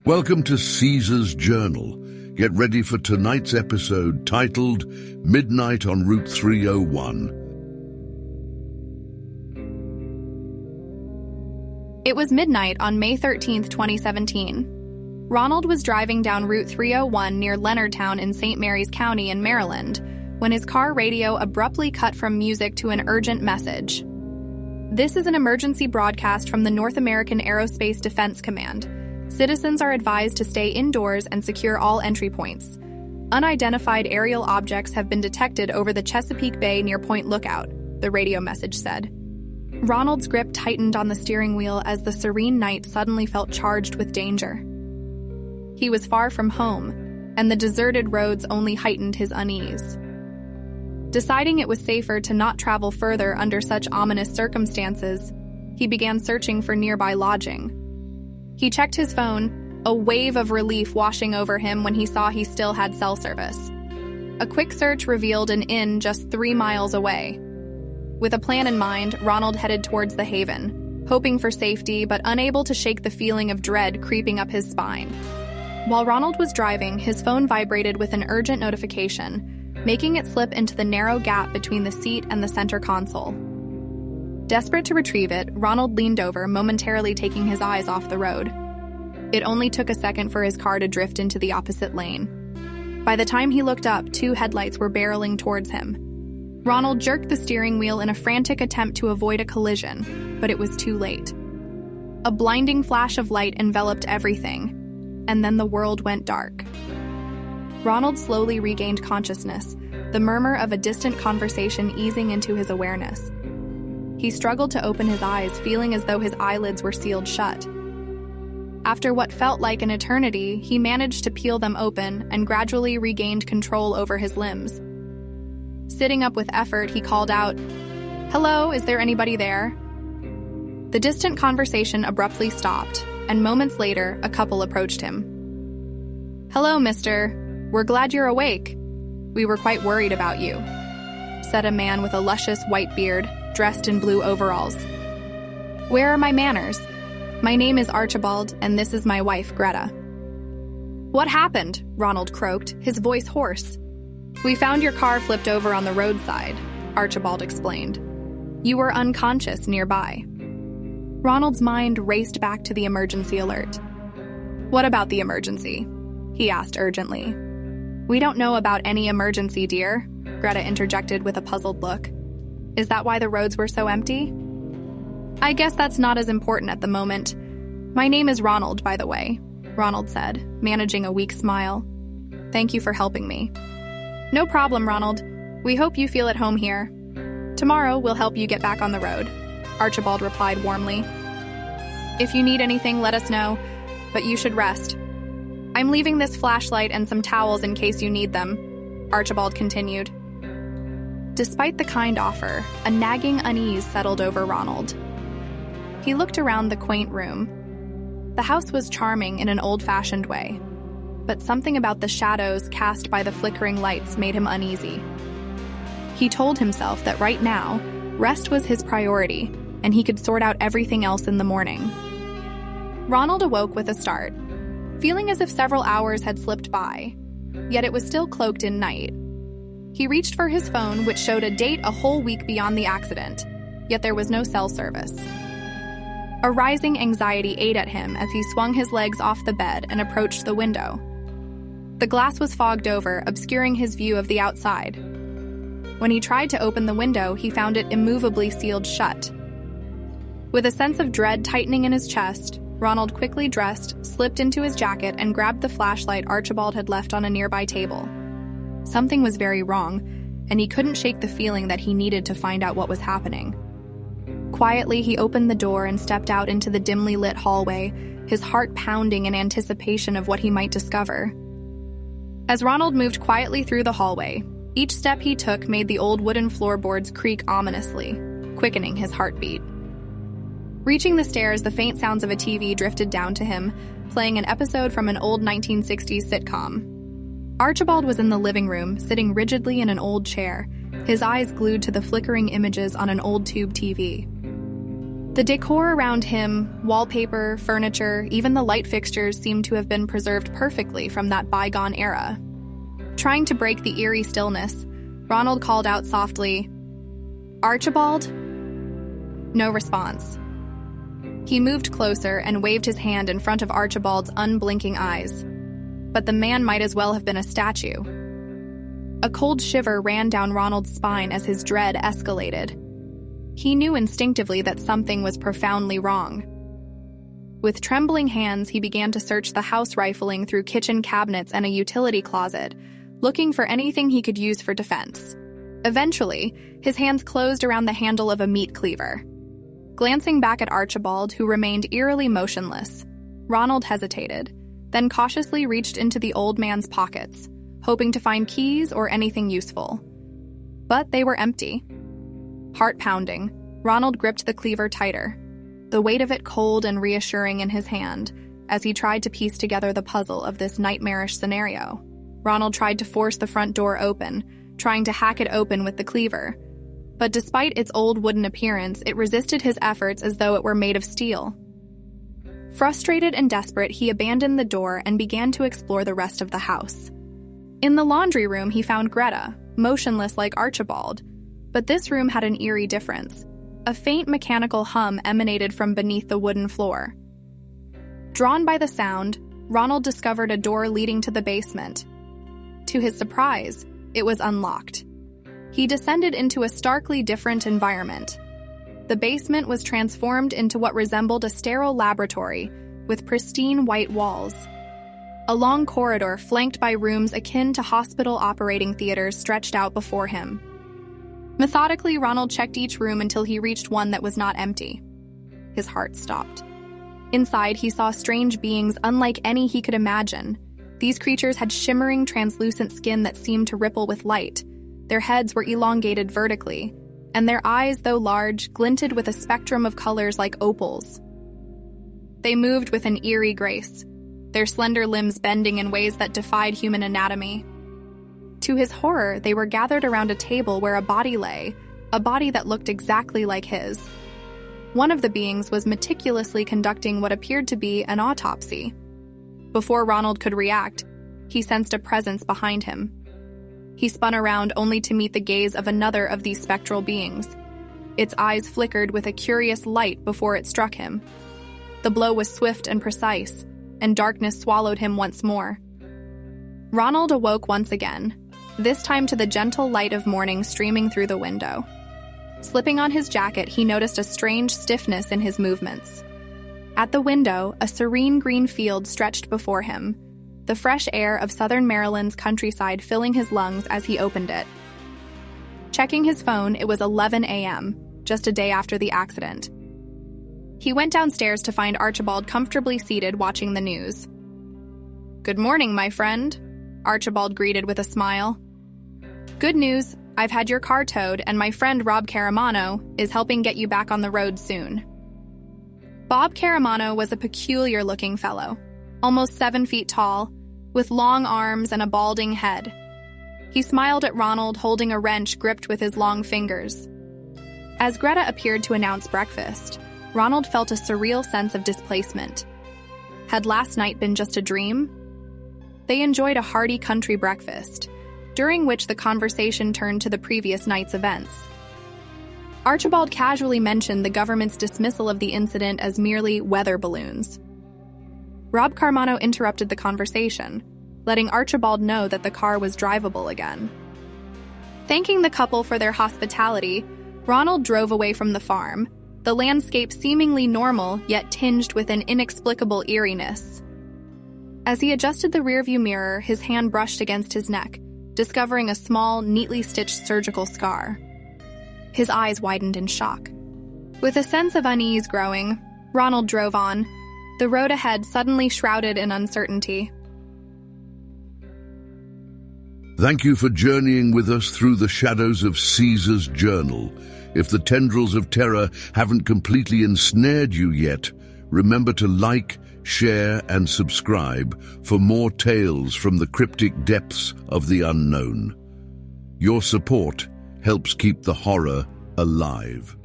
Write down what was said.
Welcome to Caesar's Journal. Get ready for tonight's episode titled Midnight on Route 301. It was midnight on May 13th, 2017. Ronald was driving down Route 301 near Leonardtown in St. Mary's County in Maryland when his car radio abruptly cut from music to an urgent message. This is an emergency broadcast from the North American Aerospace Defense Command. Citizens are advised to stay indoors and secure all entry points. Unidentified aerial objects have been detected over the Chesapeake Bay near Point Lookout, the radio message said. Ronald's grip tightened on the steering wheel as the serene night suddenly felt charged with danger. He was far from home, and the deserted roads only heightened his unease. Deciding it was safer to not travel further under such ominous circumstances, he began searching for nearby lodging. He checked his phone, a wave of relief washing over him when he saw he still had cell service. A quick search revealed an inn just 3 miles away. With a plan in mind, Ronald headed towards the haven, hoping for safety but unable to shake the feeling of dread creeping up his spine. While Ronald was driving, his phone vibrated with an urgent notification, making it slip into the narrow gap between the seat and the center console. Desperate to retrieve it, Ronald leaned over, momentarily taking his eyes off the road. It only took a second for his car to drift into the opposite lane. By the time he looked up, 2 headlights were barreling towards him. Ronald jerked the steering wheel in a frantic attempt to avoid a collision, but it was too late. A blinding flash of light enveloped everything, and then the world went dark. Ronald slowly regained consciousness, the murmur of a distant conversation easing into his awareness. He struggled to open his eyes, feeling as though his eyelids were sealed shut. After what felt like an eternity, he managed to peel them open and gradually regained control over his limbs. Sitting up with effort, he called out, "Hello, is there anybody there?" The distant conversation abruptly stopped, and moments later, a couple approached him. "Hello, mister. We're glad you're awake. We were quite worried about you," said a man with a luscious white beard, dressed in blue overalls. "Where are my manners? My name is Archibald, and this is my wife, Greta." "What happened?" Ronald croaked, his voice hoarse. "We found your car flipped over on the roadside," Archibald explained. "You were unconscious nearby." Ronald's mind raced back to the emergency alert. "What about the emergency?" he asked urgently. "We don't know about any emergency, dear," Greta interjected with a puzzled look. "Is that why the roads were so empty?" "I guess that's not as important at the moment. My name is Ronald, by the way," Ronald said, managing a weak smile. "Thank you for helping me." "No problem, Ronald. We hope you feel at home here. Tomorrow we'll help you get back on the road," Archibald replied warmly. "If you need anything, let us know, but you should rest. I'm leaving this flashlight and some towels in case you need them," Archibald continued. Despite the kind offer, a nagging unease settled over Ronald. He looked around the quaint room. The house was charming in an old-fashioned way, but something about the shadows cast by the flickering lights made him uneasy. He told himself that right now, rest was his priority, and he could sort out everything else in the morning. Ronald awoke with a start, feeling as if several hours had slipped by, yet it was still cloaked in night. He reached for his phone, which showed a date a whole week beyond the accident, yet there was no cell service. A rising anxiety ate at him as he swung his legs off the bed and approached the window. The glass was fogged over, obscuring his view of the outside. When he tried to open the window, he found it immovably sealed shut. With a sense of dread tightening in his chest, Ronald quickly dressed, slipped into his jacket, and grabbed the flashlight Archibald had left on a nearby table. Something was very wrong, and he couldn't shake the feeling that he needed to find out what was happening. Quietly, he opened the door and stepped out into the dimly lit hallway, his heart pounding in anticipation of what he might discover. As Ronald moved quietly through the hallway, each step he took made the old wooden floorboards creak ominously, quickening his heartbeat. Reaching the stairs, the faint sounds of a TV drifted down to him, playing an episode from an old 1960s sitcom. Archibald was in the living room, sitting rigidly in an old chair, his eyes glued to the flickering images on an old tube TV. The decor around him, wallpaper, furniture, even the light fixtures seemed to have been preserved perfectly from that bygone era. Trying to break the eerie stillness, Ronald called out softly, "Archibald?" No response. He moved closer and waved his hand in front of Archibald's unblinking eyes. But the man might as well have been a statue. A cold shiver ran down Ronald's spine as his dread escalated. He knew instinctively that something was profoundly wrong. With trembling hands, he began to search the house, rifling through kitchen cabinets and a utility closet, looking for anything he could use for defense. Eventually, his hands closed around the handle of a meat cleaver. Glancing back at Archibald, who remained eerily motionless, Ronald hesitated, then cautiously reached into the old man's pockets, hoping to find keys or anything useful. But they were empty. Heart pounding, Ronald gripped the cleaver tighter, the weight of it cold and reassuring in his hand, as he tried to piece together the puzzle of this nightmarish scenario. Ronald tried to force the front door open, trying to hack it open with the cleaver. But despite its old wooden appearance, it resisted his efforts as though it were made of steel. Frustrated and desperate, he abandoned the door and began to explore the rest of the house. In the laundry room, he found Greta, motionless like Archibald. But this room had an eerie difference. A faint mechanical hum emanated from beneath the wooden floor. Drawn by the sound, Ronald discovered a door leading to the basement. To his surprise, it was unlocked. He descended into a starkly different environment. The basement was transformed into what resembled a sterile laboratory with pristine white walls. A long corridor flanked by rooms akin to hospital operating theaters stretched out before him. Methodically, Ronald checked each room until he reached one that was not empty. His heart stopped. Inside, he saw strange beings unlike any he could imagine. These creatures had shimmering, translucent skin that seemed to ripple with light. Their heads were elongated vertically, and their eyes, though large, glinted with a spectrum of colors like opals. They moved with an eerie grace, their slender limbs bending in ways that defied human anatomy. To his horror, they were gathered around a table where a body lay, a body that looked exactly like his. One of the beings was meticulously conducting what appeared to be an autopsy. Before Ronald could react, he sensed a presence behind him. He spun around only to meet the gaze of another of these spectral beings. Its eyes flickered with a curious light before it struck him. The blow was swift and precise, and darkness swallowed him once more. Ronald awoke once again, this time to the gentle light of morning streaming through the window. Slipping on his jacket, he noticed a strange stiffness in his movements. At the window, a serene green field stretched before him, the fresh air of southern Maryland's countryside filling his lungs as he opened it. Checking his phone, it was 11 a.m., just a day after the accident. He went downstairs to find Archibald comfortably seated watching the news. "Good morning, my friend," Archibald greeted with a smile. "Good news, I've had your car towed, and my friend Rob Caramano is helping get you back on the road soon." Bob Caramano was a peculiar-looking fellow, almost 7 feet tall, with long arms and a balding head. He smiled at Ronald, holding a wrench gripped with his long fingers. As Greta appeared to announce breakfast, Ronald felt a surreal sense of displacement. Had last night been just a dream? They enjoyed a hearty country breakfast, during which the conversation turned to the previous night's events. Archibald casually mentioned the government's dismissal of the incident as merely weather balloons. Rob Caramano interrupted the conversation, letting Archibald know that the car was drivable again. Thanking the couple for their hospitality, Ronald drove away from the farm, the landscape seemingly normal yet tinged with an inexplicable eeriness. As he adjusted the rearview mirror, his hand brushed against his neck, discovering a small, neatly stitched surgical scar. His eyes widened in shock. With a sense of unease growing, Ronald drove on, the road ahead suddenly shrouded in uncertainty. Thank you for journeying with us through the shadows of Caesar's journal. If the tendrils of terror haven't completely ensnared you yet, remember to like, share, and subscribe for more tales from the cryptic depths of the unknown. Your support helps keep the horror alive.